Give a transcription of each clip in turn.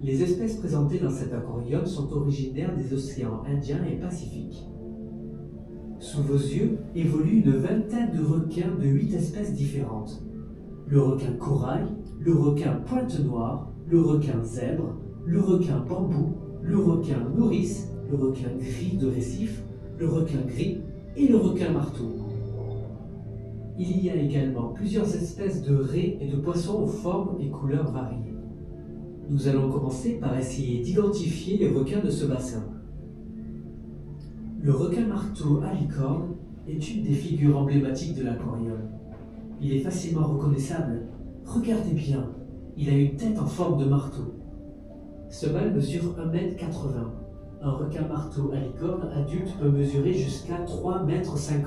Les espèces présentées dans cet aquarium sont originaires des océans Indien et Pacifique. Sous vos yeux évoluent une vingtaine de requins de 8 espèces différentes. Le requin corail, le requin pointe noire, le requin zèbre, le requin bambou, le requin nourrice, le requin gris de récif, le requin gris et le requin marteau. Il y a également plusieurs espèces de raies et de poissons aux formes et couleurs variées. Nous allons commencer par essayer d'identifier les requins de ce bassin. Le requin marteau à licorne est une des figures emblématiques de l'aquarium. Il est facilement reconnaissable. Regardez bien, il a une tête en forme de marteau. Ce mâle mesure 1,80 m. Un requin marteau à licorne adulte peut mesurer jusqu'à 3,50 m.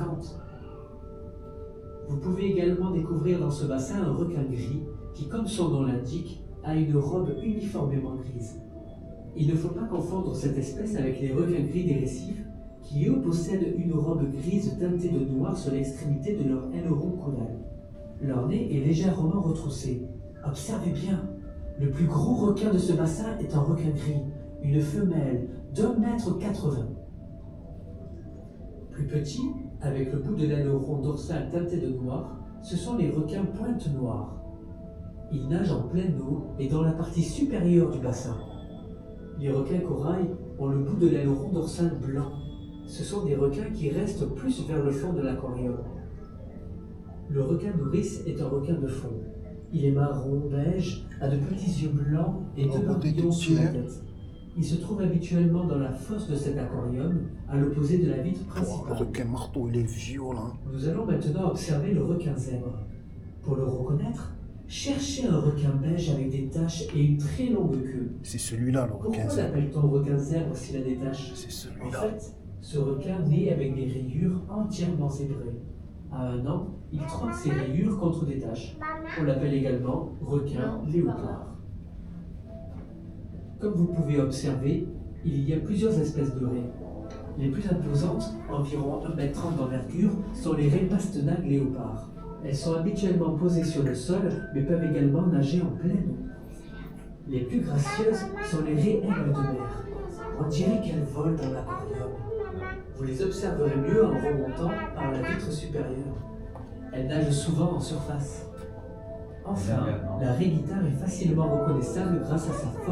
Vous pouvez également découvrir dans ce bassin un requin gris qui, comme son nom l'indique, a une robe uniformément grise. Il ne faut pas confondre cette espèce avec les requins gris des récifs qui eux possèdent une robe grise teintée de noir sur l'extrémité de leur aileron caudal. Leur nez est légèrement retroussé. Observez bien, le plus gros requin de ce bassin est un requin gris, une femelle d'1,80 m. Plus petit, avec le bout de l'aileron dorsal teinté de noir, ce sont les requins pointe noire. Ils nagent en pleine eau et dans la partie supérieure du bassin. Les requins corail ont le bout de l'aileron dorsal blanc. Ce sont des requins qui restent plus vers le fond de l'aquarium. Le requin nourrice est un requin de fond. Il est marron, beige, a de petits yeux blancs et deux papillons sur la tête. Il se trouve habituellement dans la fosse de cet aquarium, à l'opposé de la vitre Le principale. requin marteau, il est violent. Nous allons maintenant observer le requin zèbre. Pour le reconnaître, cherchez un requin beige avec des taches et une très longue queue. C'est celui-là, le requin Pourquoi zèbre. l'appelle-t-on requin zèbre s'il a des taches? C'est En celui-là. fait, ce requin naît avec des rayures entièrement zébrées. À 1 an, il troque ses rayures contre des taches. On l'appelle également requin léopard. Comme vous pouvez observer, il y a plusieurs espèces de raies. Les plus imposantes, environ 1,30 m d'envergure, sont les raies pastenagues léopard. Elles sont habituellement posées sur le sol, mais peuvent également nager en pleine eau. Les plus gracieuses sont les raies aigles de mer. On dirait qu'elles volent dans l'aquarium. Vous les observerez mieux en remontant par la vitre supérieure. Elles nagent souvent en surface. Enfin, la raie guitare est facilement reconnaissable grâce à sa forme.